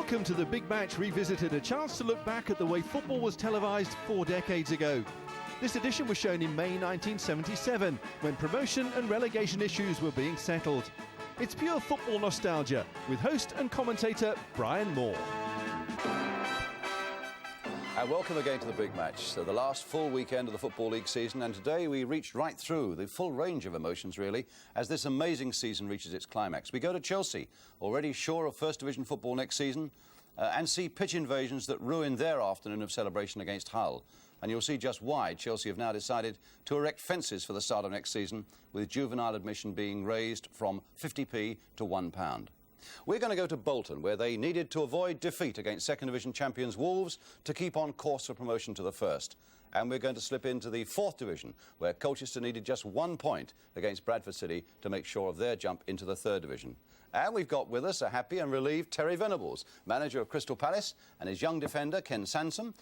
Welcome to the Big Match Revisited, a chance to look back at the way football was televised 4 decades ago. This edition was shown in May 1977, when promotion and relegation issues were being settled. It's pure football nostalgia, with host and commentator Brian Moore. And welcome again to the Big Match. So the last full weekend of the Football League season, and today we reached right through the full range of emotions, really, as this amazing season reaches its climax. We go to Chelsea, already sure of First Division football next season, and see pitch invasions that ruin their afternoon of celebration against Hull. And you'll see just why Chelsea have now decided to erect fences for the start of next season, with juvenile admission being raised from 50p to £1. We're going to go to Bolton, where they needed to avoid defeat against Second Division champions Wolves to keep on course for promotion to the First. And we're going to slip into the Fourth Division, where Colchester needed just 1 point against Bradford City to make sure of their jump into the Third Division. And we've got with us a happy and relieved Terry Venables, manager of Crystal Palace, and his young defender, Ken Sansom,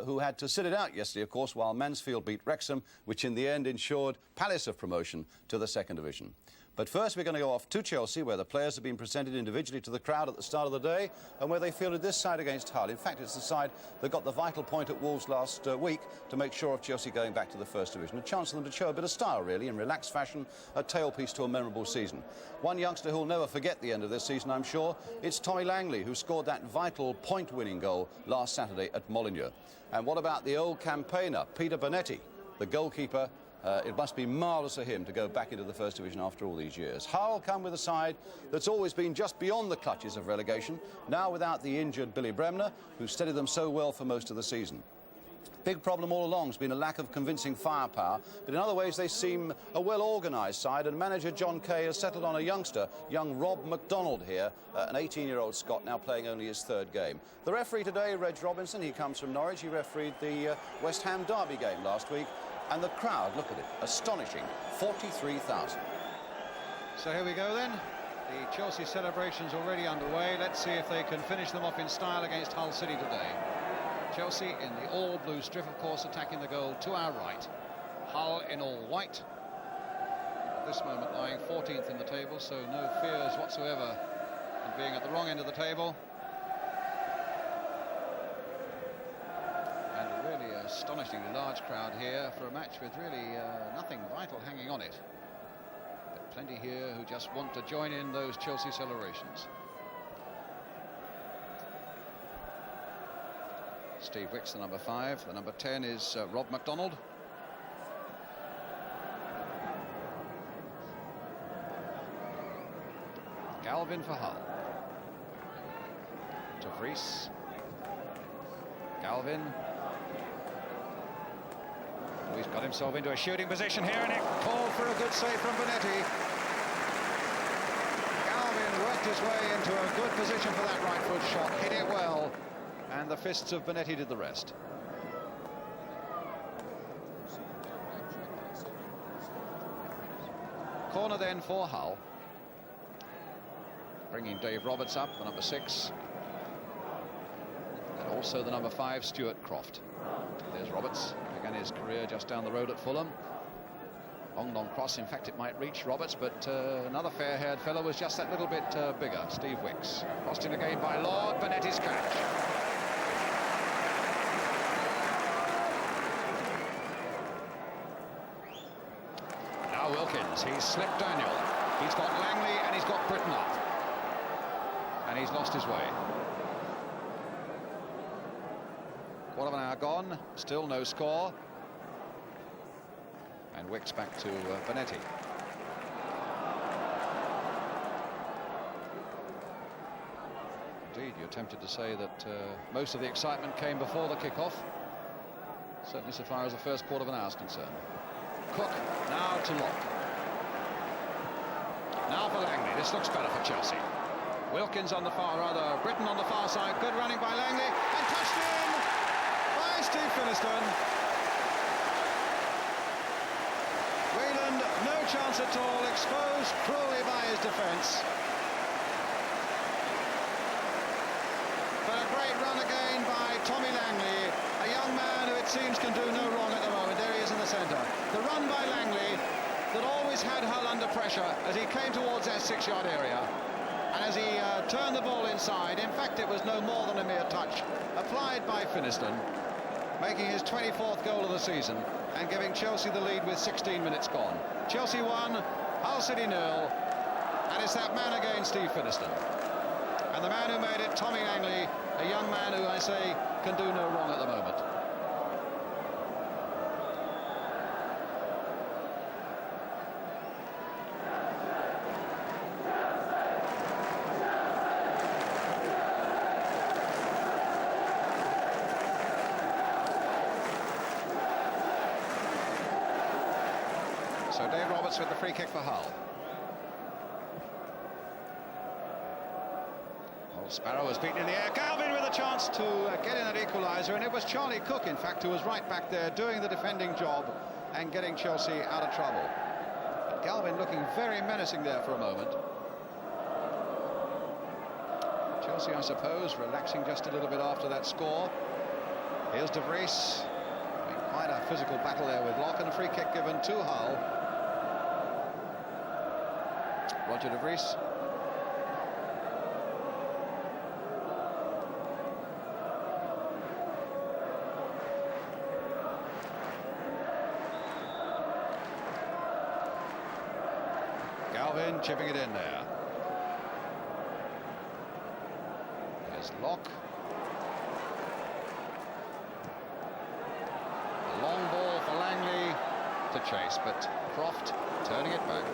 who had to sit it out yesterday, of course, while Mansfield beat Wrexham, which in the end ensured Palace of promotion to the Second Division. But first, we're going to go off to Chelsea, where the players have been presented individually to the crowd at the start of the day, and where they fielded this side against Hull. In fact, it's the side that got the vital point at Wolves last week to make sure of Chelsea going back to the First Division. A chance for them to show a bit of style, really, in relaxed fashion, a tailpiece to a memorable season. One youngster who'll never forget the end of this season, I'm sure, it's Tommy Langley, who scored that vital point-winning goal last Saturday at Molineux. And what about the old campaigner, Peter Bonetti, the goalkeeper? It must be marvellous for him to go back into the First Division after all these years. Hull come with a side that's always been just beyond the clutches of relegation, now without the injured Billy Bremner, who steadied them so well for most of the season. Big problem all along has been a lack of convincing firepower, but in other ways they seem a well-organised side, and manager John Kay has settled on a youngster, young Rob MacDonald here, an 18-year-old Scot now playing only his 3rd game. The referee today, Reg Robinson, he comes from Norwich. He refereed the West Ham Derby game last week. And the crowd, look at it, astonishing, 43,000. So here we go then. The Chelsea celebrations already underway. Let's see if they can finish them off in style against Hull City today. Chelsea in the all-blue strip, of course, attacking the goal to our right. Hull in all white. At this moment lying 14th in the table, so no fears whatsoever in being at the wrong end of the table. Astonishingly large crowd here for a match with really nothing vital hanging on it. But plenty here who just want to join in those Chelsea celebrations. Steve Wicks, the number 5. The number 10 is Rob MacDonald. Galvin for Hull. To Vries. Galvin. He's got himself into a shooting position here, and it called for a good save from Bonetti. Galvin worked his way into a good position for that right foot shot, hit it well, and the fists of Bonetti did the rest. Corner then for Hull. Bringing Dave Roberts up, the number 6. And also the number 5, Stuart Croft. There's Roberts. Began his career just down the road at Fulham. Long cross. In fact, it might reach Roberts, but another fair-haired fellow was just that little bit bigger, Steve Wicks. Crossed in again by Lord. Bonetti's catch. Now Wilkins. He's slipped Daniel. He's got Langley and he's got Britton up. And he's lost his way. Quarter of an hour gone, still no score. And Wicks back to Bonetti. Indeed, you're tempted to say that most of the excitement came before the kickoff. Certainly so far as the first quarter of an hour is concerned. Cook, now to Locke. Now for Langley, this looks better for Chelsea. Wilkins on the far, rather, Britton on the far side. Good running by Langley, and touched in by Steve Finiston. Wayland, no chance at all, exposed cruelly by his defence. But a great run again by Tommy Langley, a young man who it seems can do no wrong at the moment. There he is in the centre. The run by Langley that always had Hull under pressure as he came towards that 6-yard area. And as he turned the ball inside, in fact, it was no more than a mere touch applied by Finiston, making his 24th goal of the season and giving Chelsea the lead with 16 minutes gone. Chelsea 1, Hull City 0, and it's that man again, Steve Finiston. And the man who made it, Tommy Langley, a young man who, I say, can do no wrong at the moment. So Dave Roberts with the free kick for Hull. Old Sparrow was beaten in the air. Galvin with a chance to get in that equaliser, and it was Charlie Cook, in fact, who was right back there doing the defending job and getting Chelsea out of trouble. Galvin looking very menacing there for a moment. Chelsea, I suppose, relaxing just a little bit after that score. Here's De Vries. Quite a physical battle there with Locke, and a free kick given to Hull. Roger De Vries. Galvin chipping it in there. There's Locke. A long ball for Langley to chase, but Croft turning it back.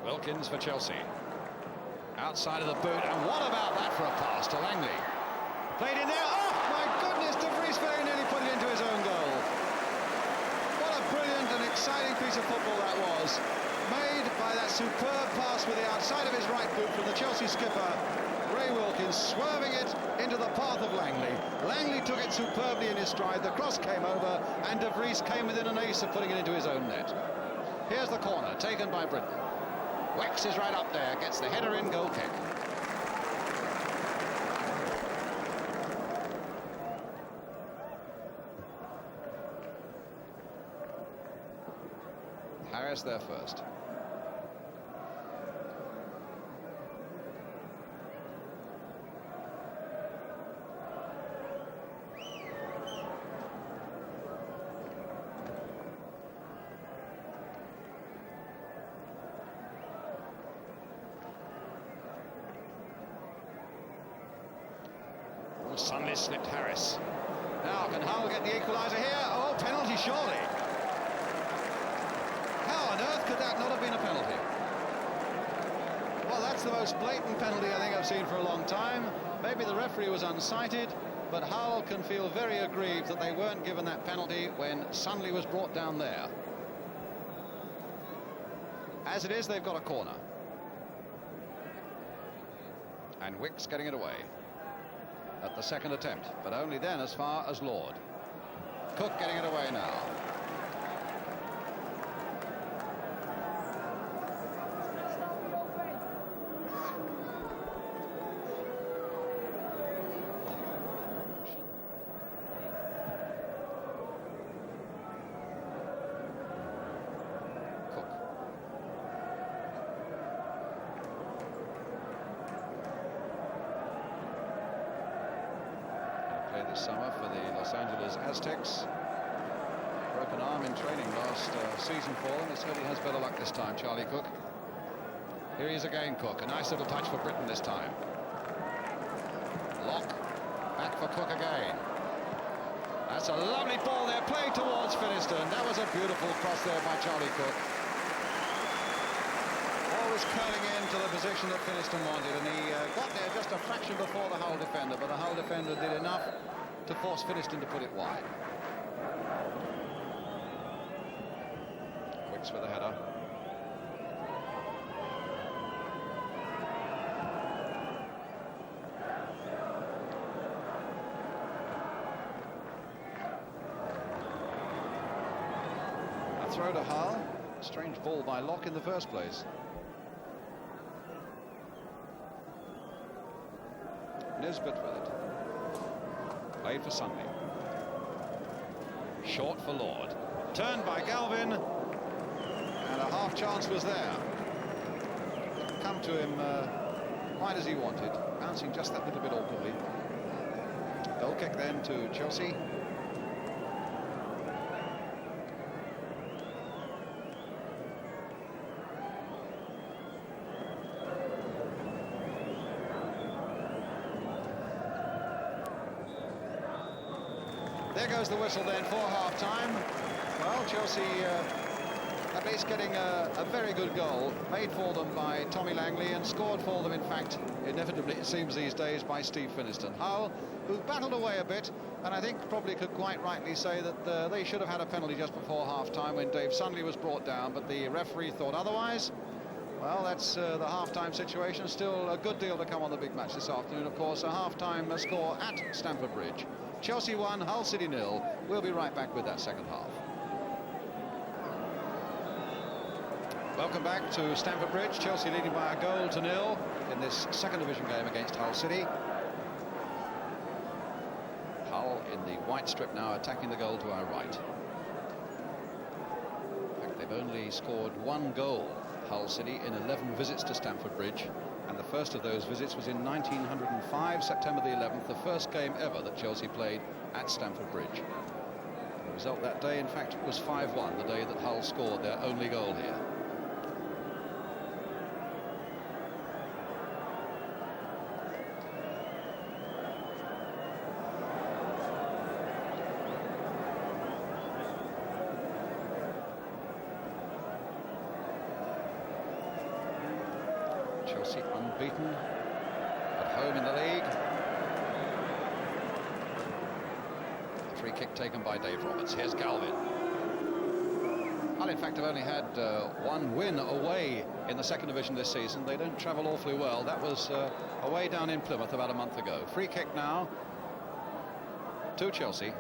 Wilkins for Chelsea. Outside of the boot, and what about that for a pass to Langley? Played in there. Oh, my goodness, De Vries very nearly put it into his own goal. What a brilliant and exciting piece of football that was. Made by that superb pass with the outside of his right boot from the Chelsea skipper, Ray Wilkins, swerving it into the path of Langley. Langley took it superbly in his stride. The cross came over, and De Vries came within an ace of putting it into his own net. Here's the corner, taken by Britain. Wex is right up there, gets the header in, goal kick. Harris there first. Suddenly slipped Harris. Now can Hull get the equaliser here? Oh, penalty surely. How on earth could that not have been a penalty? Well, that's the most blatant penalty I think I've seen for a long time. Maybe the referee was unsighted, but Hull can feel very aggrieved that they weren't given that penalty when Sunley was brought down there. As it is, they've got a corner. And Wicks getting it away at the second attempt, but only then as far as Lord. Cook getting it away now. This summer for the Los Angeles Aztecs. Broken arm in training last season for them. Let's hope he has better luck this time, Charlie Cook. Here he is again, Cook. A nice little touch for Britain this time. Locke. Back for Cook again. That's a lovely ball there, played towards Finiston. That was a beautiful cross there by Charlie Cook. Always curling into the position that Finiston wanted, and he got there just a fraction before the Hull defender, but the Hull defender did enough to force Finiston to put it wide. Wicks with the header. A throw to Hull. Strange ball by Locke in the first place. Nisbet with it. Played for Sunday. Short for Lord. Turned by Galvin. And a half chance was there. Didn't come to him quite as he wanted. Bouncing just that little bit awkwardly. Goal kick then to Chelsea. There goes the whistle then for half-time. Well, Chelsea at least getting a very good goal made for them by Tommy Langley and scored for them, in fact, inevitably, it seems these days, by Steve Finiston. Hull, who battled away a bit, and I think probably could quite rightly say that they should have had a penalty just before half-time when Dave Sunley was brought down, but the referee thought otherwise. Well, that's the half-time situation. Still a good deal to come on the big match this afternoon. Of course, a half-time score at Stamford Bridge. Chelsea 1, Hull City 0. We'll be right back with that second half. Welcome back to Stamford Bridge. Chelsea leading by a goal to 0 in this second division game against Hull City. Hull in the white strip now, attacking the goal to our right. In fact, they've only scored 1 goal, Hull City, in 11 visits to Stamford Bridge. And the first of those visits was in 1905, September the 11th, the first game ever that Chelsea played at Stamford Bridge. The result that day, in fact, was 5-1, the day that Hull scored their only goal here. Chelsea unbeaten at home in the league. A free kick taken by Dave Roberts. Here's Galvin. Hull, in fact, have only had 1 win away in the second division this season. They don't travel awfully well. That was away down in Plymouth about a month ago. Free kick now to Chelsea.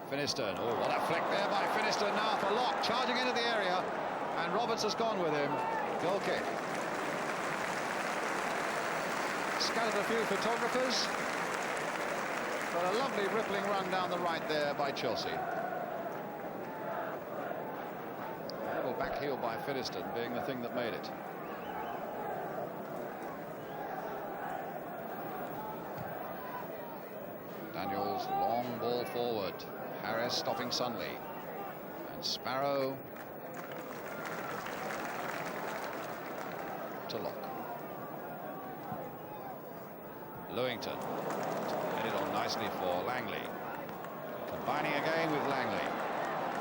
Finiston. Oh, what a flick there by Finiston now for Locke, charging into the area, and Roberts has gone with him. Goal kick. Scattered a few photographers, but a lovely rippling run down the right there by Chelsea. A little back heel by Finiston being the thing that made it. Daniels, long ball forward. Harris stopping Sunley. And Sparrow to Locke. Lewington. Headed on nicely for Langley. Combining again with Langley.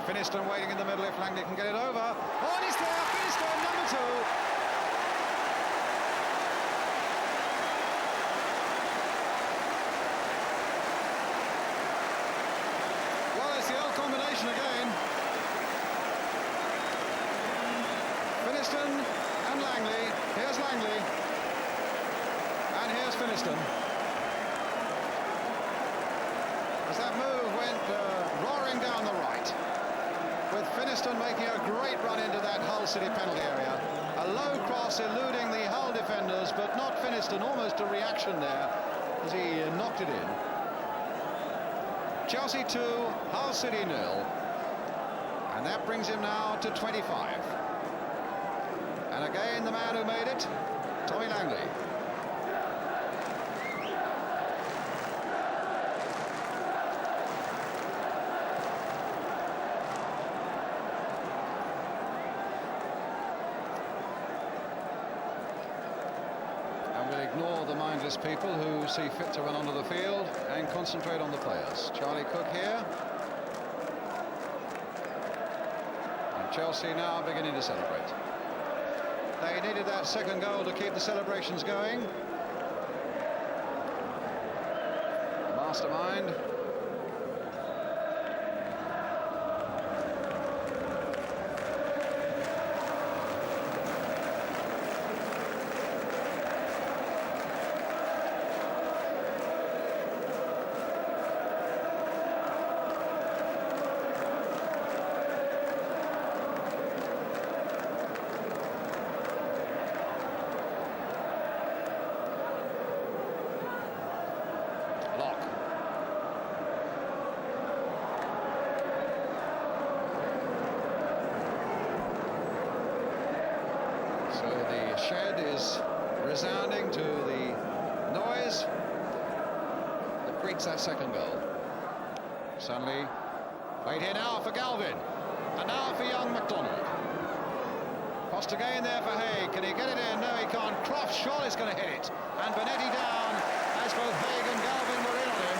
Finiston waiting in the middle if Langley can get it over. Oh, and he's there! Finiston, number 2. Again, Finiston and Langley. Here's Langley, and here's Finiston. As that move went roaring down the right, with Finiston making a great run into that Hull City penalty area. A low cross eluding the Hull defenders, but not Finiston. Almost a reaction there as he knocked it in. Chelsea 2, Hull City 0. And that brings him now to 25. And again, the man who made it, Tommy Langley. And we'll ignore the mindless people who see fit to run onto the field and concentrate on the players. Charlie Cook here. Chelsea now beginning to celebrate. They needed that second goal to keep the celebrations going. Mastermind. So the shed is resounding to the noise that greets that second goal. Suddenly, played here now for Galvin, and now for young MacDonald. Crossed again there for Haig. Can he get it in? No, he can't. Croft surely is going to hit it. And Benetti down, as both Haig and Galvin were in on him.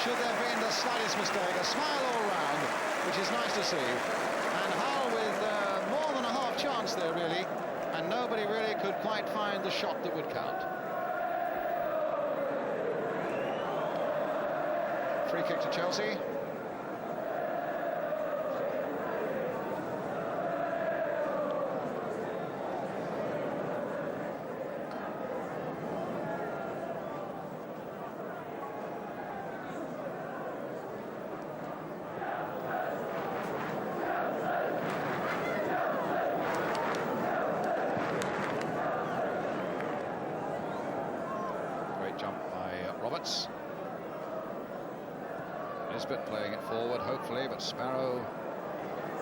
Should there have been the slightest mistake. A smile all round, which is nice to see. And Hull with more than a half chance there, really. And nobody really could quite find the shot that would count. Free kick to Chelsea. Jump by Roberts. Nisbet playing it forward, hopefully, but Sparrow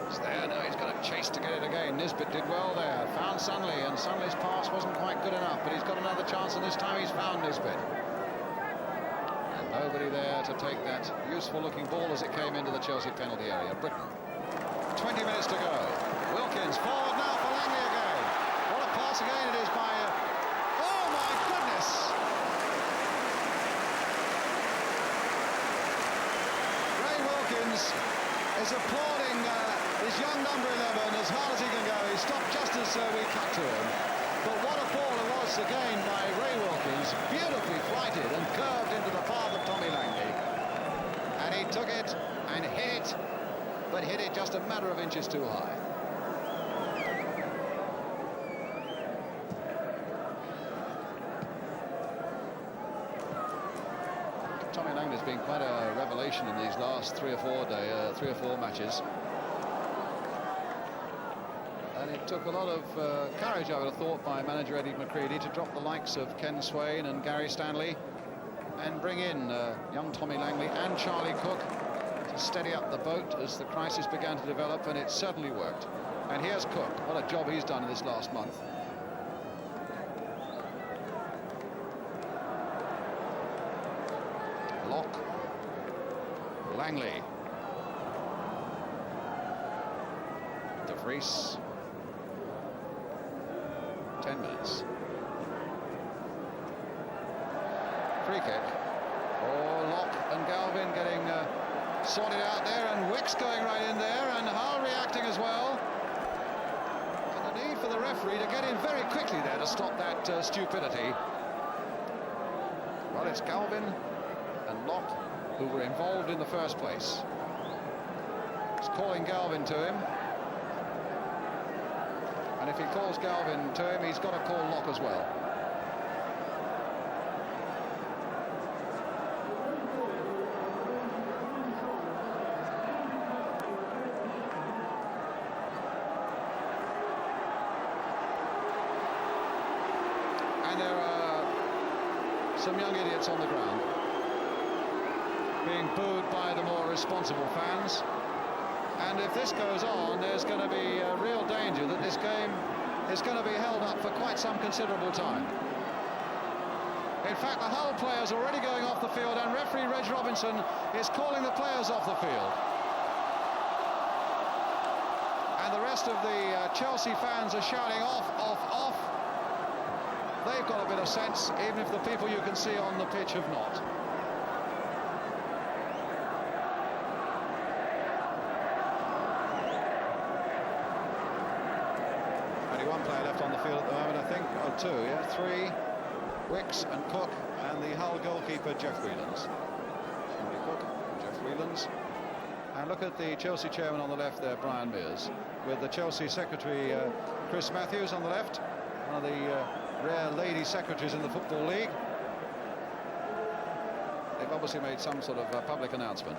is there. Now he's got to chase to get it again. Nisbet did well there, found Sunley, and Sunley's pass wasn't quite good enough, but he's got another chance, and this time he's found Nisbet. And nobody there to take that useful-looking ball as it came into the Chelsea penalty area. Britain. 20 minutes to go. Wilkins forward now for Langley again. What a pass again it is by... oh, my goodness! Is applauding his young number 11 as hard as he can go. He stopped just as we cut to him. But what a ball it was again by Ray Wilkins, beautifully flighted and curved into the path of Tommy Langley. And he took it and hit it, but hit it just a matter of inches too high. Tommy Langley's been quite a revelation in these last three or four matches, and it took a lot of courage, I would have thought, by manager Eddie McCreadie to drop the likes of Ken Swain and Gary Stanley and bring in young Tommy Langley and Charlie Cook to steady up the boat as the crisis began to develop, and it certainly worked. And here's Cook. What a job he's done in this last month. Locke, Langley, De Vries. 10 minutes. Free kick. Oh, Locke and Galvin getting sorted out there, and Wicks going right in there, and Hull reacting as well. And the need for the referee to get in very quickly there to stop that stupidity. Well, it's Galvin and Locke who were involved in the first place. He's calling Galvin to him, and if he calls Galvin to him, he's got to call Locke as well. And there are some young idiots on the ground being booed by the more responsible fans. And if this goes on, there's going to be a real danger that this game is going to be held up for quite some considerable time. In fact, the Hull players are already going off the field, and referee Reg Robinson is calling the players off the field. And the rest of the Chelsea fans are shouting off, off, off. They've got a bit of sense, even if the people you can see on the pitch have not. One player left on the field at the moment, I think, or two, yeah, three, Wicks and Cook, and the Hull goalkeeper, Jeff Whelans. Cook and Jeff Whelans. And look at the Chelsea chairman on the left there, Brian Mears, with the Chelsea secretary, Chris Matthews, on the left, one of the rare lady secretaries in the Football League. They've obviously made some sort of public announcement.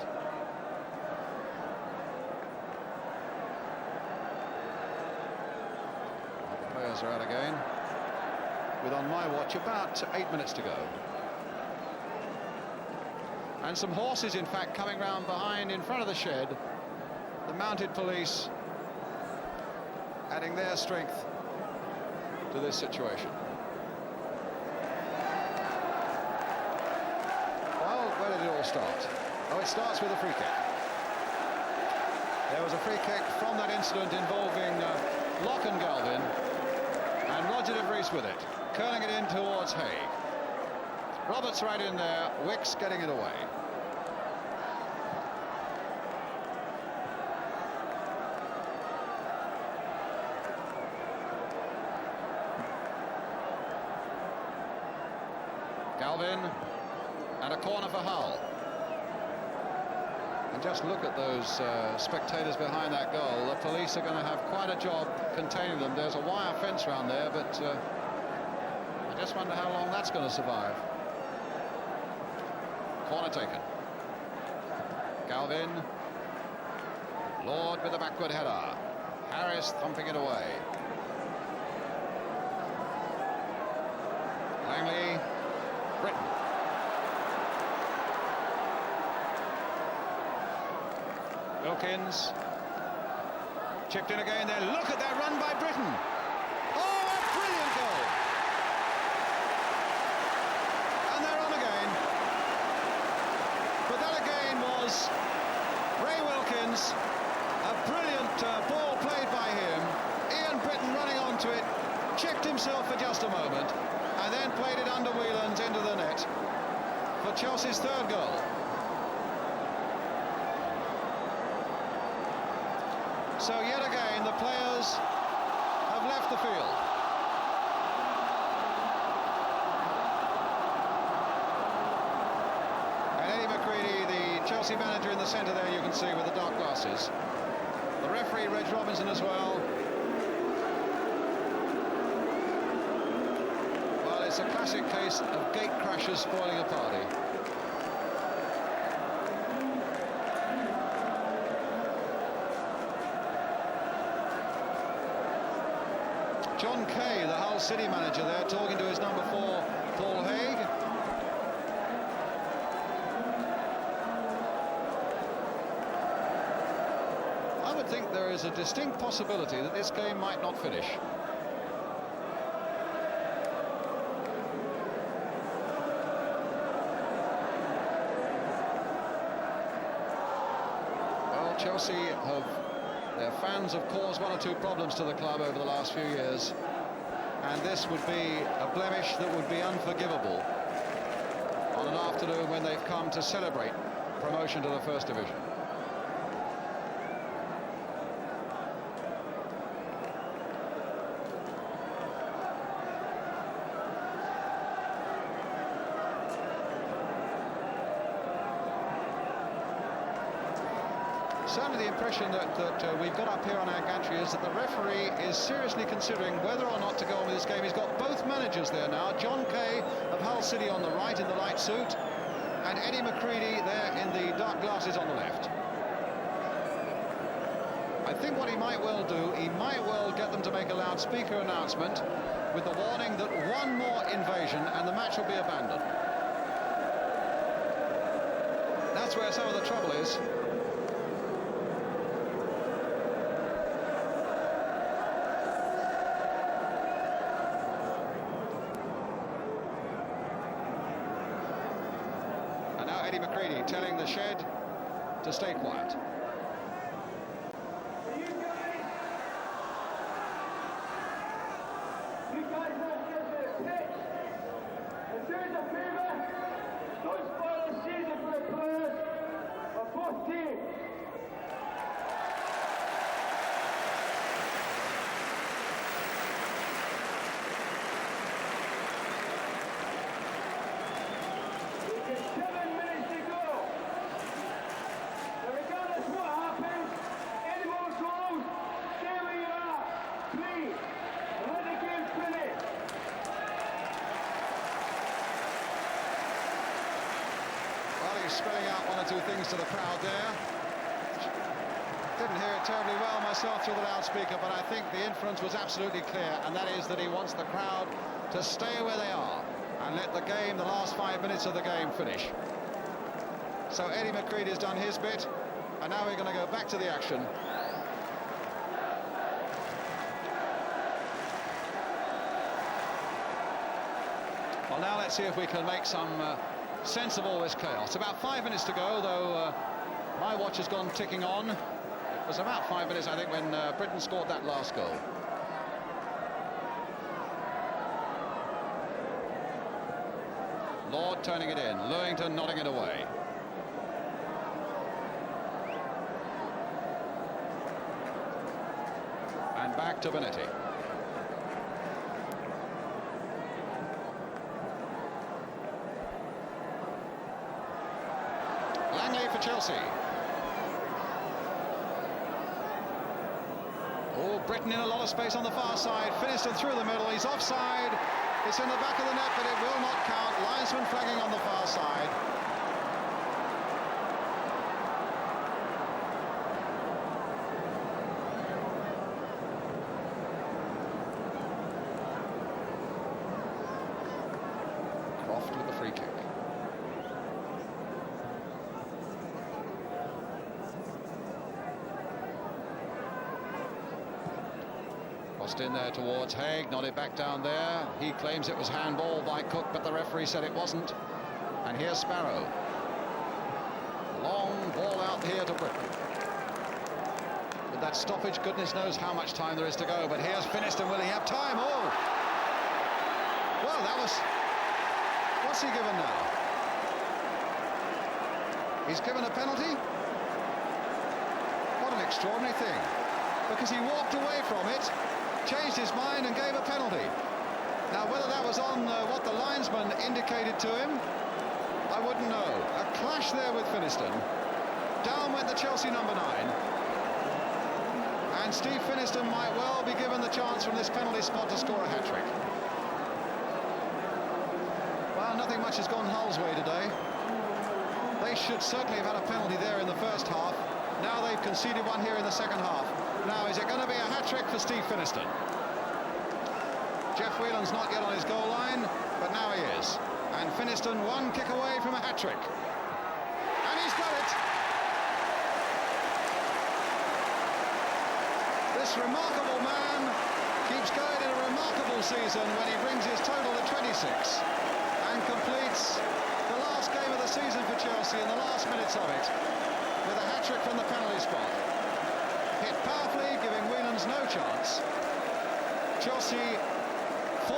Are out again, with, on my watch, about 8 minutes to go. And some horses, in fact, coming round behind in front of the shed. The mounted police adding their strength to this situation. Well, where did it all start? Oh, it starts with a free kick. There was a free kick from that incident involving Locke and Galvin, and Roger de Vries with it, curling it in towards Haig. Roberts right in there, Wicks getting it away. Galvin, and a corner for Hull. And just look at those spectators behind that goal. The police are going to have quite a job containing them. There's a wire fence around there, but I just wonder how long that's going to survive. Corner taken. Galvin. Lord with the backward header. Harris thumping it away. Langley. Britton. Wilkins. Chipped in again there. Look at that run by Britton. Oh, a brilliant goal. And they're on again. But that again was Ray Wilkins. A brilliant ball played by him. Ian Britton running onto it. Checked himself for just a moment. And then played it under Whelan's into the net for Chelsea's third goal. So yet again the players have left the field. And Eddie McCready, the Chelsea manager in the centre there, you can see with the dark glasses. The referee, Reg Robinson, as well. Well, it's a classic case of gate crashers spoiling a party. John Kay, the Hull City manager there, talking to his number 4, Paul Haig. I would think there is a distinct possibility that this game might not finish. Well, Chelsea have... Their fans have caused one or two problems to the club over the last few years, and this would be a blemish that would be unforgivable on an afternoon when they've come to celebrate promotion to the First Division. Certainly the impression that we've got up here on our gantry is that the referee is seriously considering whether or not to go on with this game. He's got both managers there now, John Kay of Hull City on the right in the light suit, and Eddie McCready there in the dark glasses on the left. I think what he might well do, he might well get them to make a loudspeaker announcement with the warning that one more invasion and the match will be abandoned. That's where some of the trouble is. Eddie McCready telling the shed to stay quiet. You guys won't get to the pitch. As soon as a favour, don't spoil the season for the players of both teams. Spelling out one or two things to the crowd there. Didn't hear it terribly well myself through the loudspeaker, but I think the inference was absolutely clear, and that is that he wants the crowd to stay where they are and let the game, the last 5 minutes of the game, finish. So Eddie McCready has done his bit, and now we're going to go back to the action. Well, now let's see if we can make some sense of all this chaos. About 5 minutes to go, though my watch has gone ticking on. It was about 5 minutes, I think, when Britain scored that last goal. Lord turning it in, Lewington nodding it away. And back to Benetti. Langley for Chelsea. Oh, Britain in a lot of space on the far side. Finiston through the middle. He's offside. It's in the back of the net, but it will not count. Linesman flagging on the far side. Croft with the free kick. Crossed in there towards Haig, nodded back down there. He claims it was handball by Cook, but the referee said it wasn't. And here's Sparrow. Long ball out here to Britain. With that stoppage, goodness knows how much time there is to go. But here's Finiston. Will he have time? Oh! Well, that was... What's he given now? He's given a penalty? What an extraordinary thing. Because he walked away from it, changed his mind and gave a penalty. Now, whether that was on what the linesman indicated to him, I wouldn't know. A clash there with Finiston. Down went the Chelsea number 9. And Steve Finiston might well be given the chance from this penalty spot to score a hat-trick. Well, nothing much has gone Hull's way today. They should certainly have had a penalty there in the first half. Now they've conceded one here in the second half. Now, is it going to be a hat-trick for Steve Finiston? Jeff Whelan's not yet on his goal line, but now he is. And Finiston one kick away from a hat-trick. And he's got it! This remarkable man keeps going in a remarkable season when he brings his total to 26 and completes the last game of the season for Chelsea in the last minutes of it with a hat-trick from the penalty spot. Hit powerfully, giving Whelans no chance. Chelsea 4,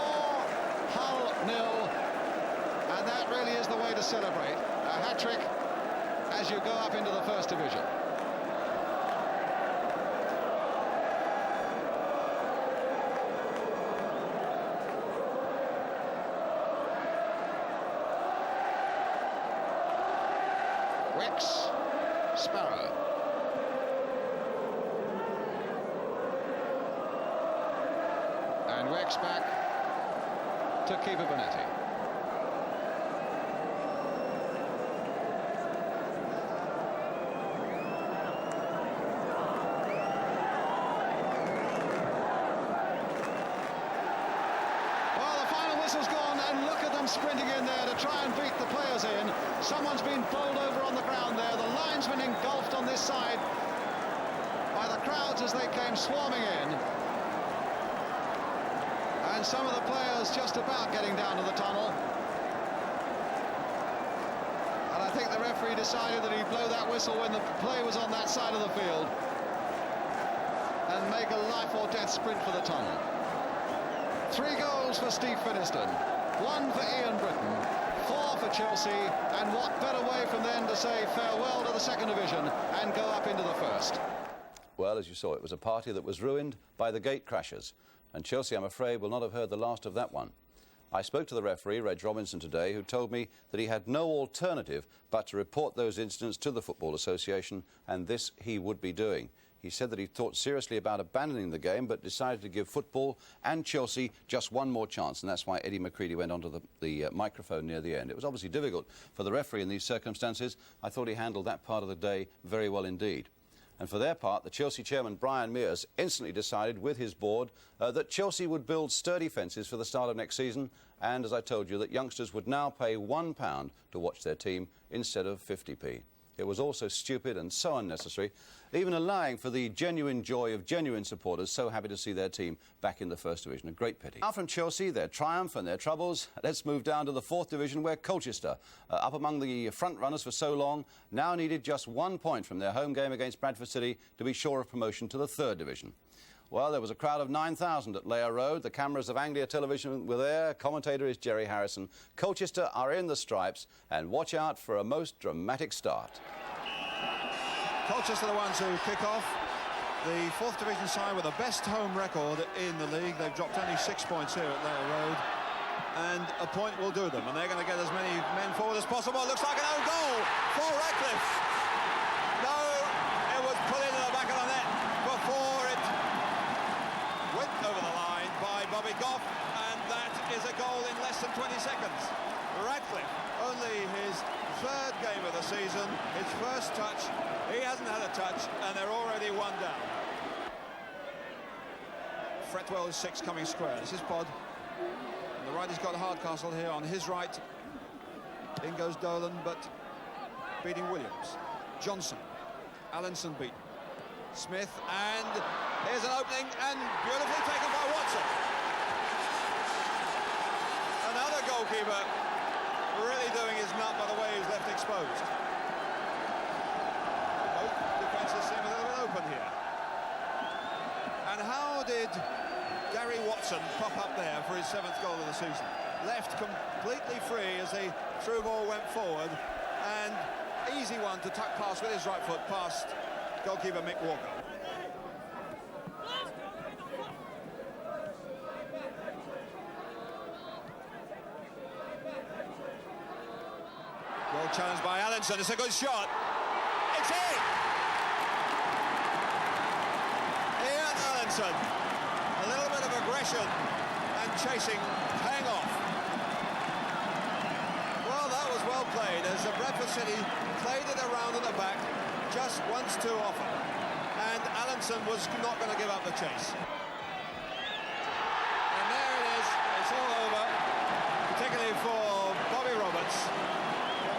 Hull 0, and that really is the way to celebrate. A hat-trick as you go up into the First Division. Wicks, Sparrow. And Wicks back to keeper Benetti. Well, the final whistle's gone, and look at them sprinting in there to try and beat the players in. Someone's been bowled over on the ground there. The linesman engulfed on this side by the crowds as they came swarming in. And some of the players just about getting down to the tunnel. And I think the referee decided that he'd blow that whistle when the play was on that side of the field and make a life or death sprint for the tunnel. 3 goals for Steve Finiston, 1 for Ian Britton, 4 for Chelsea, and what better way from them to say farewell to the second division and go up into the first. Well, as you saw, it was a party that was ruined by the gate crashers. And Chelsea, I'm afraid, will not have heard the last of that one. I spoke to the referee, Reg Robinson, today, who told me that he had no alternative but to report those incidents to the Football Association, and this he would be doing. He said that he thought seriously about abandoning the game, but decided to give football and Chelsea just one more chance, and that's why Eddie McCready went onto the microphone near the end. It was obviously difficult for the referee in these circumstances. I thought he handled that part of the day very well indeed. And for their part, the Chelsea chairman, Brian Mears, instantly decided with his board that Chelsea would build sturdy fences for the start of next season, and, as I told you, that youngsters would now pay £1 to watch their team instead of 50p. It was also stupid and so unnecessary, even allowing for the genuine joy of genuine supporters so happy to see their team back in the First Division. A great pity. Now from Chelsea, their triumph and their troubles, let's move down to the Fourth Division, where Colchester, up among the front runners for so long, now needed just 1 point from their home game against Bradford City to be sure of promotion to the Third Division. Well, there was a crowd of 9,000 at Layer Road. The cameras of Anglia Television were there. Commentator is Jerry Harrison. Colchester are in the stripes, and watch out for a most dramatic start. Colchester are the ones who kick off. The Fourth Division side with the best home record in the league. They've dropped only 6 points here at Layer Road, and a point will do them, and they're going to get as many men forward as possible. It looks like an own goal for Radcliffe. No, it was put into the back of the net before it went over the line by Bobby Goff, and that is a goal in less than 20 seconds. Radcliffe, only his third game of the season, his first touch. He hasn't had a touch, and they're already 1 down. Fretwell is 6 coming square. This is Pod. And the right has got Hardcastle here on his right. In goes Dolan, but beating Williams. Johnson. Allinson beaten. Smith, and here's an opening, and beautifully taken by Watson. Another goalkeeper really doing his nut by the way he's left exposed. Both defences seem a little bit open here. And how did Gary Watson pop up there for his 7th goal of the season? Left completely free as the through ball went forward, and easy one to tuck past with his right foot past goalkeeper Mick Walker. Well challenged by Allinson. It's a good shot. It's in! Ian Allinson. A little bit of aggression and chasing, paying off. Well, that was well played as Bradford City played it around at the back just once too often. And Allinson was not going to give up the chase. And there it is. It's all over, particularly for Bobby Roberts,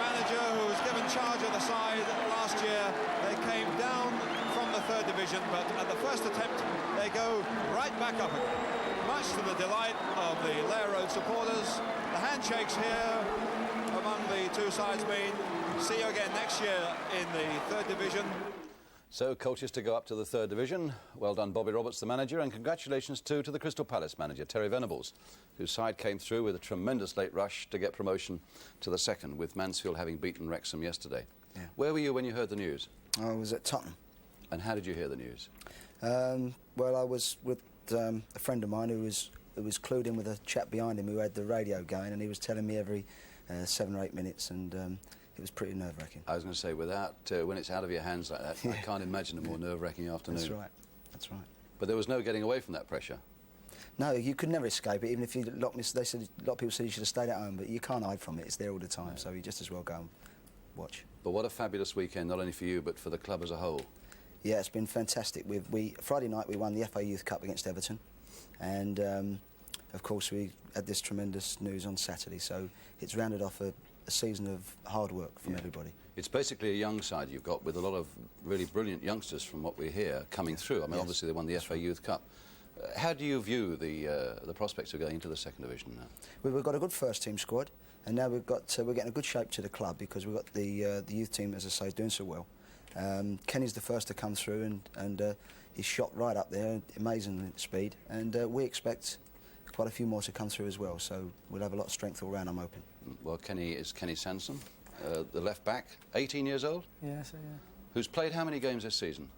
manager who was given charge of the side last year. They came down from the Third Division, but at the first attempt they go right back up again, much to the delight of the Layer Road supporters. The handshakes here among the two sides mean see you again next year in the Third Division. So Colchester go up to the Third Division. Well done, Bobby Roberts, the manager, and congratulations too to the Crystal Palace manager, Terry Venables, whose side came through with a tremendous late rush to get promotion to the second, with Mansfield having beaten Wrexham yesterday. Yeah. Where were you when you heard the news? I was at Tottenham. And how did you hear the news? Well, I was with a friend of mine who was clued in with a chap behind him who had the radio going, and he was telling me every 7 or 8 minutes, and it was pretty nerve-wracking. I was going to say, without when it's out of your hands like that, I can't imagine a more nerve-wracking afternoon. That's right. That's right. But there was no getting away from that pressure. No, you could never escape it. Even if you locked me, they said a lot of people said you should have stayed at home, but you can't hide from it. It's there all the time, so you just as well go and watch. But what a fabulous weekend, not only for you but for the club as a whole. Yeah, it's been fantastic. Friday night we won the FA Youth Cup against Everton, and of course we had this tremendous news on Saturday. So it's rounded off a season of hard work from everybody. It's basically a young side you've got with a lot of really brilliant youngsters from what we hear coming through. I mean, obviously they won the FA Youth Cup. How do you view the prospects of going into the second division now? We've got a good first team squad, and now we're getting a good shape to the club because we've got the youth team, as I say, doing so well. Kenny's the first to come through, and he's shot right up there, amazing speed, and we expect quite a few more to come through as well. So we'll have a lot of strength all round, I'm hoping. Well, Kenny Sansom, the left back, 18 years old. Yeah, so yeah. Who's played how many games this season?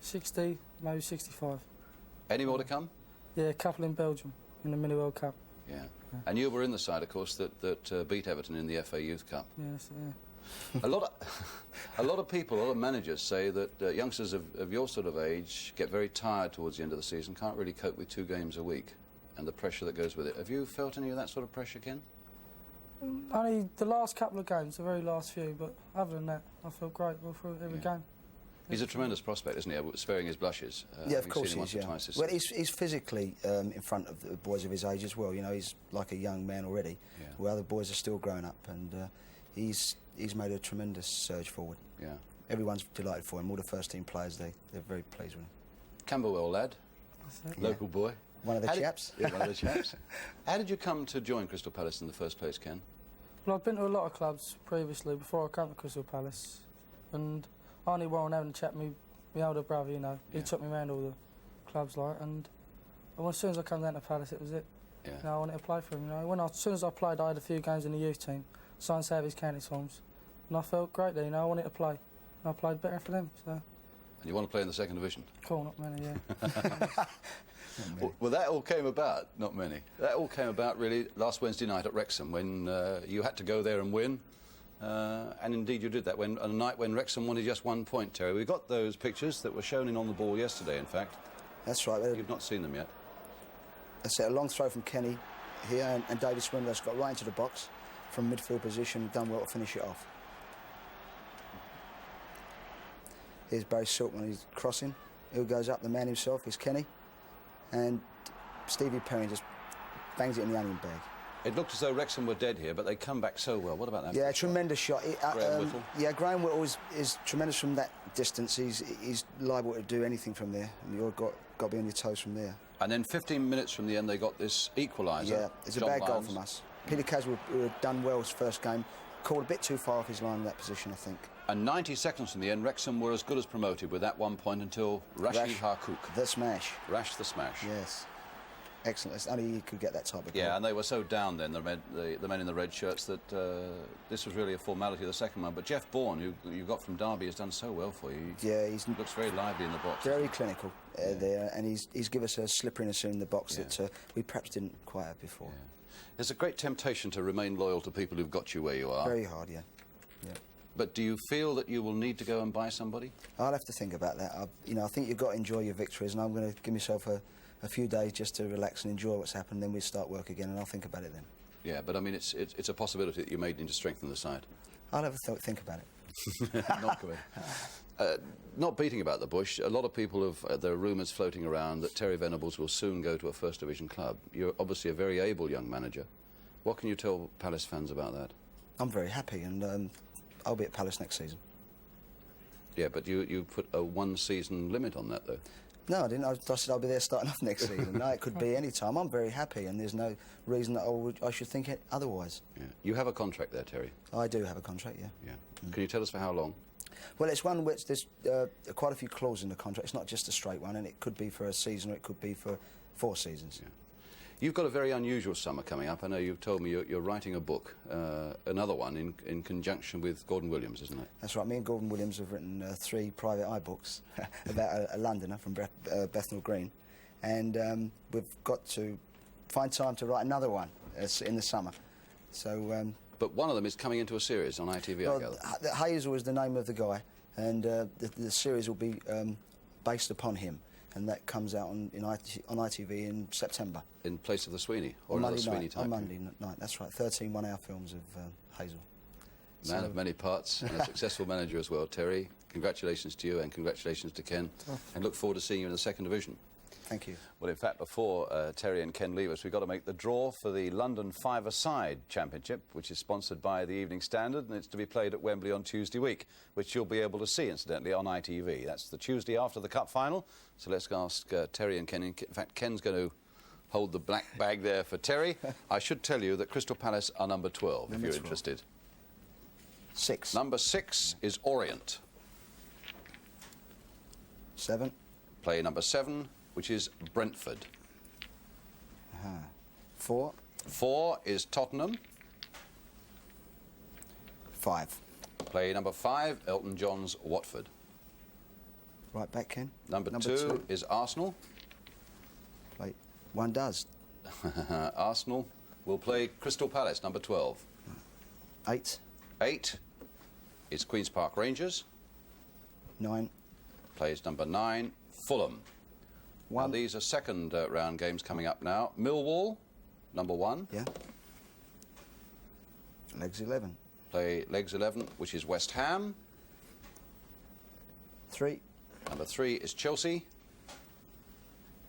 60, maybe 65. Any more to come? Yeah, a couple in Belgium in the Mini World Cup. Yeah. And you were in the side, of course, that beat Everton in the FA Youth Cup. Yes, yeah. a lot of people, a lot of managers say that youngsters of your sort of age get very tired towards the end of the season, can't really cope with 2 games a week and the pressure that goes with it. Have you felt any of that sort of pressure, Ken? Only the last couple of games, the very last few, but other than that, I feel great all through every game. He's a tremendous prospect, isn't he? Sparing his blushes. Yeah, of course he is. Well, he's he's physically in front of the boys of his age as well. You know, he's like a young man already. Yeah. Where other boys are still growing up, and he's made a tremendous surge forward. Yeah. Everyone's delighted for him. All the first-team players, they're very pleased with him. Camberwell lad, local boy. One of the chaps. Yeah, one of the chaps. How did you come to join Crystal Palace in the first place, Ken? Well, I've been to a lot of clubs previously before I came to Crystal Palace, and I only while having a chat with my older brother, you know, he took me around all the clubs, like, and as soon as I came down to Palace, it was it. Yeah. You know, I wanted to play for him. You know, as soon as I played, I had a few games in the youth team, signed Savvy's county songs, and I felt great there. You know, I wanted to play, and I played better for them. So. And you want to play in the second division? Cool, not many, yeah. Well, that all came about, not many. That all came about really last Wednesday night at Wrexham when you had to go there and win. And indeed you did that on a night when Wrexham wanted just 1 point, Terry. We got those pictures that were shown in On the Ball yesterday, in fact. That's right. You've not seen them yet. That's it, a long throw from Kenny here, and David Swindler's got right into the box from midfield position, done well to finish it off. Here's Barry Silk when he's crossing. Who goes up, the man himself is Kenny. And Stevie Perry just bangs it in the onion bag. It looked as though Wrexham were dead here, but they come back so well. What about that? Yeah, tremendous shot. Graham Whittle. Yeah, Graham Whittle is tremendous from that distance. He's liable to do anything from there, and you've got to be on your toes from there. And then 15 minutes from the end, they got this equaliser. Yeah, it's a bad goal from us. Peter Caswell, who had done well his first game, called a bit too far off his line in that position, I think. And 90 seconds from the end, Wrexham were as good as promoted with that 1 point until Rashid Harkouk. The smash. Rash the smash. Yes. Excellent. It's only he could get that type of goal. Yeah, and they were so down then, the men in the red shirts, that this was really a formality of the second one. But Jeff Bourne, who you got from Derby, has done so well for you. Yeah, he looks very lively in the box. Very clinical there, and he's given us a slipperiness in the box that we perhaps didn't quite have before. Yeah. There's a great temptation to remain loyal to people who've got you where you are. Very hard, yeah. But do you feel that you will need to go and buy somebody? I'll have to think about that. I think you've got to enjoy your victories, and I'm going to give myself a few days just to relax and enjoy what's happened. Then we start work again, and I'll think about it then. Yeah, but I mean, it's a possibility that you may need to strengthen the side. I'll have a think about it. Not beating about the bush, a lot of people there are rumours floating around that Terry Venables will soon go to a First Division club. You're obviously a very able young manager. What can you tell Palace fans about that? I'm very happy, and I'll be at Palace next season. Yeah, but you put a one-season limit on that, though. No, I didn't. I said I'll be there starting off next season. No, it could be any time. I'm very happy, and there's no reason that I should think it otherwise. Yeah. You have a contract there, Terry? I do have a contract, yeah. Yeah. Can you tell us for how long? Well, it's one which there's quite a few clauses in the contract. It's not just a straight one, and it could be for a season or it could be for 4 seasons. Yeah. You've got a very unusual summer coming up. I know you've told me you're writing a book, another one in conjunction with Gordon Williams, isn't it? That's right. Me and Gordon Williams have written 3 private eye books about a Londoner from Bethnal Green, and we've got to find time to write another one in the summer. So. But one of them is coming into a series on ITV, I gather. Hazel is the name of the guy, and the series will be based upon him. And that comes out on ITV in September. In place of the Sweeney? Or another Sweeney type? On Monday night, that's right. 13 one-hour films of Hazel. Man of many parts and a successful manager as well. Terry, congratulations to you and congratulations to Ken. And look forward to seeing you in the second division. Thank you. Well, in fact, before Terry and Ken leave us, we've got to make the draw for the London Five-a-Side Championship, which is sponsored by the Evening Standard, and it's to be played at Wembley on Tuesday week, which you'll be able to see, incidentally, on ITV. That's the Tuesday after the Cup final. So let's ask Terry and Ken. In fact, Ken's going to hold the black bag there for Terry. I should tell you that Crystal Palace are number 12, if you're interested. 6. Number 6 is Orient. 7. Play number 7, which is Brentford. 4. 4 is Tottenham. 5. Play number 5, Elton John's Watford. Right back, Ken. Number 2 is Arsenal. Play. One does. Arsenal will play Crystal Palace, number 12. 8. 8 is Queen's Park Rangers. 9. Plays number 9, Fulham. 1. Now, these are second round games coming up now. Millwall, number 1. Yeah. Legs 11. Play legs 11, which is West Ham. 3. Number 3 is Chelsea.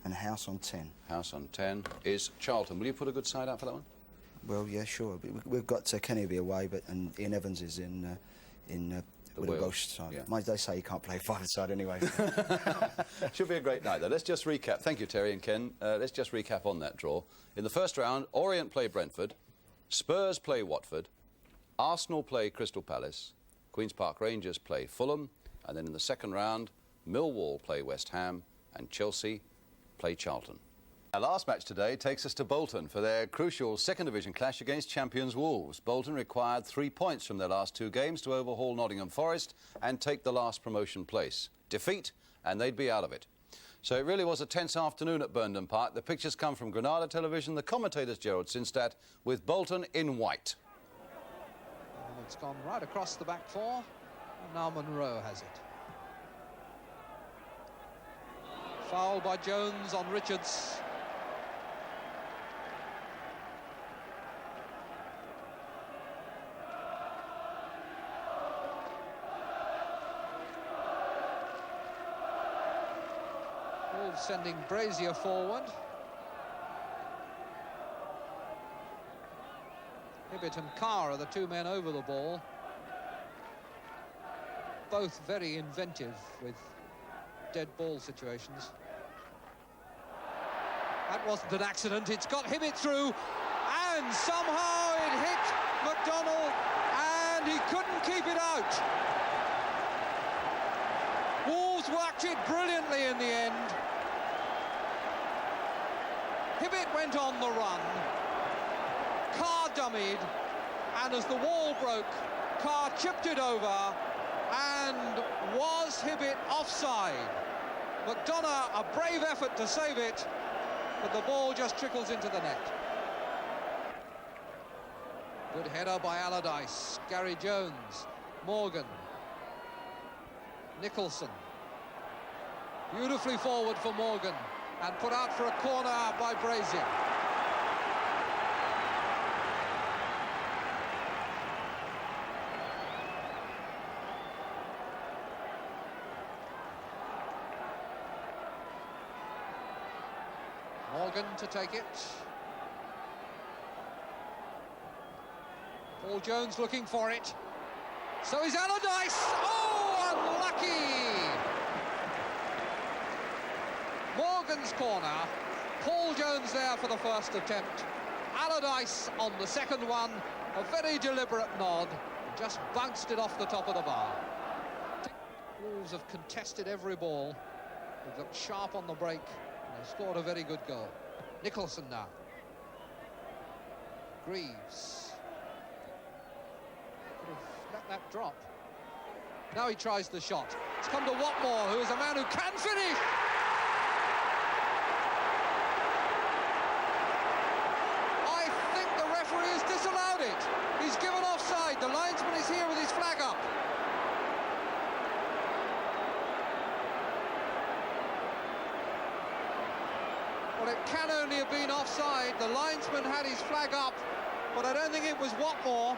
And House on 10. House on 10 is Charlton. Will you put a good side out for that one? Well, yeah, sure. We've got Kenny will be away, and Ian Evans is in with the Welsh side. Yeah. They say he can't play five-a-side anyway. Should be a great night, though. Let's just recap. Thank you, Terry and Ken. Let's just recap on that draw. In the first round, Orient play Brentford, Spurs play Watford, Arsenal play Crystal Palace, Queen's Park Rangers play Fulham, and then in the second round, Millwall play West Ham, and Chelsea play Charlton. Our last match today takes us to Bolton for their crucial second division clash against champions Wolves. Bolton required 3 points from their last 2 games to overhaul Nottingham Forest and take the last promotion place. Defeat, and they'd be out of it. So it really was a tense afternoon at Burnden Park. The pictures come from Granada Television. The commentator's Gerald Sinstadt with Bolton in white. And it's gone right across the back four, and now Monroe has it. Foul by Jones on Richards. Wolves sending Brazier forward. Hibbett and Carr are the 2 men over the ball. Both very inventive with dead ball situations. That wasn't an accident. It's got Hibbett through, and somehow it hit McDonnell, and he couldn't keep it out. Wolves worked it brilliantly in the end. Hibbett went on the run. Carr dummied, and as the wall broke, Carr chipped it over, and was Hibbett offside? McDonough, a brave effort to save it, but the ball just trickles into the net. Good header by Allardyce. Gary Jones, Morgan, Nicholson. Beautifully forward for Morgan, and put out for a corner by Brazier. Morgan to take it. Paul Jones looking for it. So is Allardyce. Oh, unlucky! Morgan's corner. Paul Jones there for the first attempt. Allardyce on the second one. A very deliberate nod. Just bounced it off the top of the bar. Wolves have contested every ball. They've looked sharp on the break. They scored a very good goal. Nicholson now. Greaves. Could have let that drop. Now he tries the shot. It's come to Watmore, who is a man who can finish. I think the referee has disallowed it. He's given offside. The linesman is here with his flag up. Well, it can only have been offside. The linesman had his flag up, but I don't think it was Watmore.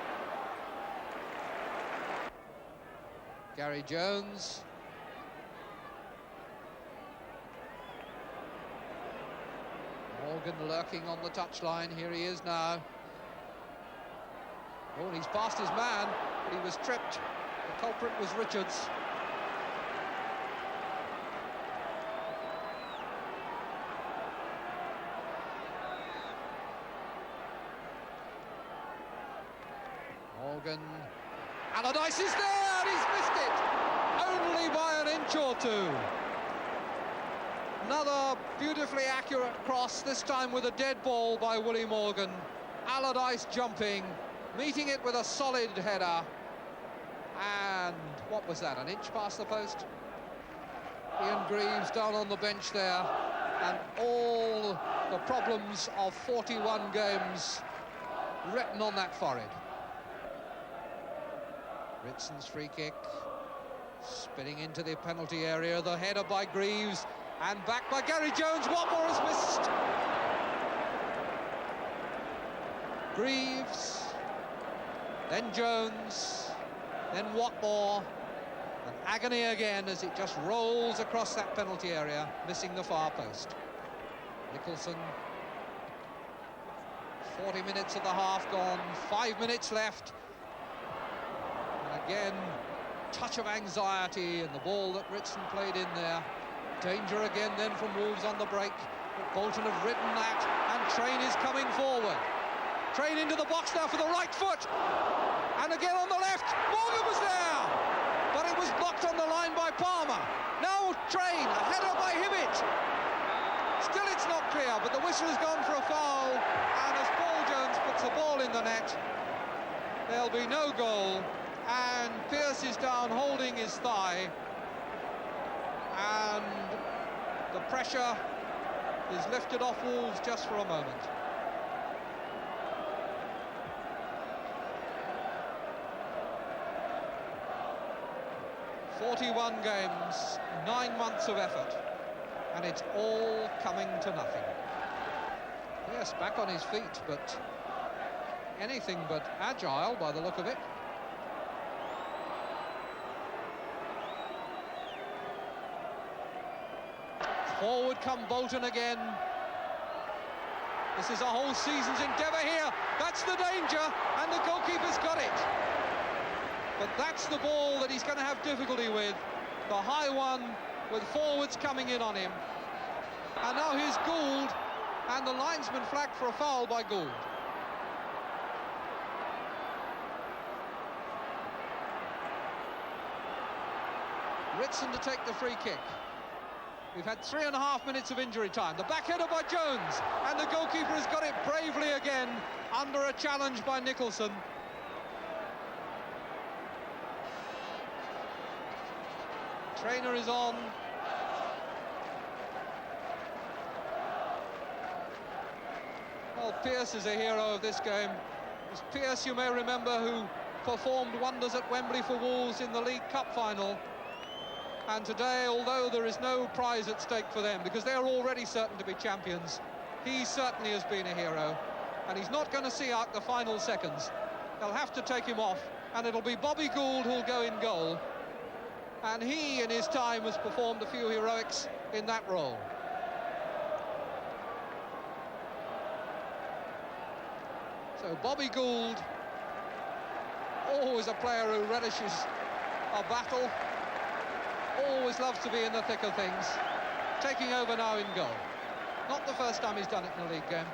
Gary Jones. Morgan lurking on the touchline. Here he is now. Oh, and he's past his man, but he was tripped. The culprit was Richards. Morgan. Allardyce is there, and he's missed it. Only by an inch or two. Another beautifully accurate cross, this time with a dead ball by Willie Morgan. Allardyce jumping, meeting it with a solid header. And what was that, an inch past the post? Ian Greaves down on the bench there. And all the problems of 41 games written on that forehead. Ritson's free kick, spinning into the penalty area, the header by Greaves, and back by Gary Jones. Watmore has missed. Greaves, then Jones, then Watmore, and agony again as it just rolls across that penalty area, missing the far post. Nicholson 40 minutes of the half gone, 5 minutes left. And again, touch of anxiety in the ball that Ritson played in there. Danger again then from Wolves on the break. But Bolton have written that, and Train is coming forward. Train into the box now for the right foot. And again on the left, Morgan was there. But it was blocked on the line by Palmer. Now Train, a header by Hibbett. Still it's not clear, but the whistle has gone for a foul. And as Paul Jones puts the ball in the net, there'll be no goal. And Pearce is down holding his thigh. And the pressure is lifted off Wolves just for a moment. "41 games, 9 months of effort, and it's all coming to nothing." Yes, back on his feet, but anything but agile by the look of it. Forward come Bolton again. This is a whole season's endeavour here. That's the danger, and the goalkeeper's got it. But that's the ball that he's going to have difficulty with. The high one with forwards coming in on him. And now here's Gould, and the linesman flagged for a foul by Gould. Ritson to take the free kick. We've had 3.5 minutes of injury time. The back header by Jones, and the goalkeeper has got it bravely again under a challenge by Nicholson. Trainer is on. Well, Pearce is a hero of this game. It's Pearce, you may remember, who performed wonders at Wembley for Wolves in the League Cup final. And today, although there is no prize at stake for them, because they're already certain to be champions, he certainly has been a hero. And he's not going to see out the final seconds. They'll have to take him off, and it'll be Bobby Gould who'll go in goal. And he, in his time, has performed a few heroics in that role. So Bobby Gould, always a player who relishes a battle, always loves to be in the thick of things, taking over now in goal. Not the first time he's done it in a league game.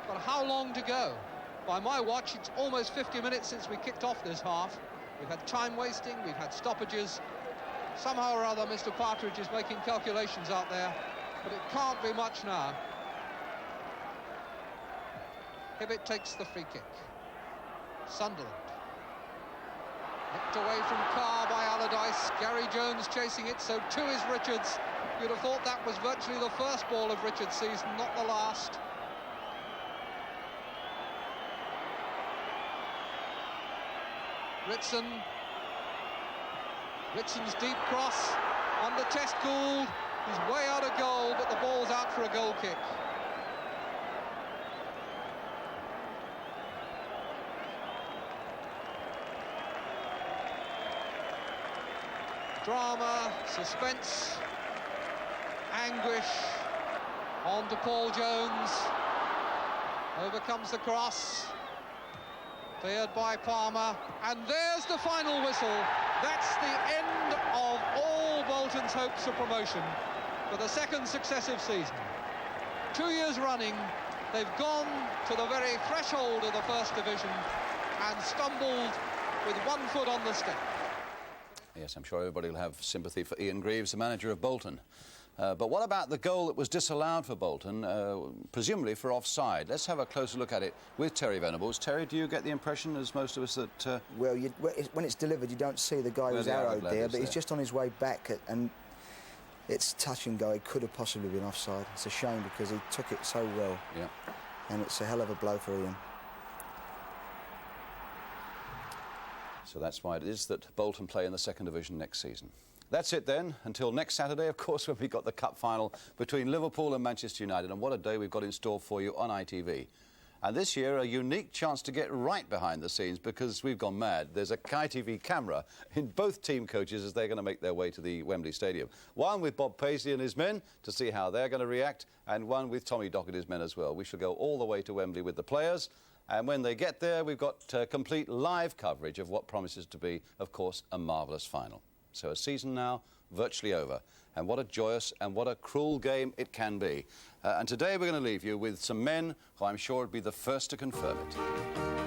But how long to go? By my watch, it's almost 50 minutes since we kicked off this half. We've had time wasting, we've had stoppages. Somehow or other, Mr. Partridge is making calculations out there, but it can't be much now. Hibbett takes the free kick. Sunderland. Nipped away from Carr by Allardyce. Gary Jones chasing it, so too is Richards. You'd have thought that was virtually the first ball of Richards' season, not the last. Ritson's deep cross on the test. Gould. He's way out of goal, but the ball's out for a goal kick. Drama, suspense, anguish. On to Paul Jones. Overcomes the cross. Cleared by Palmer. And there's the final whistle. That's the end of all Bolton's hopes of promotion for the second successive season. 2 years running, they've gone to the very threshold of the First Division and stumbled with 1 foot on the step. Yes, I'm sure everybody will have sympathy for Ian Greaves, the manager of Bolton. But what about the goal that was disallowed for Bolton, presumably for offside? Let's have a closer look at it with Terry Venables. Terry, do you get the impression, as most of us, that... Well, when it's delivered, you don't see the guy who's arrowed there, but he's just on his way back, and it's touch and go. It could have possibly been offside. It's a shame because he took it so well. Yeah. And it's a hell of a blow for Ian. So that's why it is that Bolton play in the second division next season. That's it then, until next Saturday, of course, when we've got the cup final between Liverpool and Manchester United. And what a day we've got in store for you on ITV. And this year, a unique chance to get right behind the scenes because we've gone mad. There's a Sky TV camera in both team coaches as they're going to make their way to the Wembley Stadium. One with Bob Paisley and his men to see how they're going to react, and one with Tommy Dock and his men as well. We shall go all the way to Wembley with the players, and when they get there, we've got complete live coverage of what promises to be, of course, a marvellous final. So a season now virtually over. And what a joyous and what a cruel game it can be. And today we're going to leave you with some men who I'm sure would be the first to confirm it.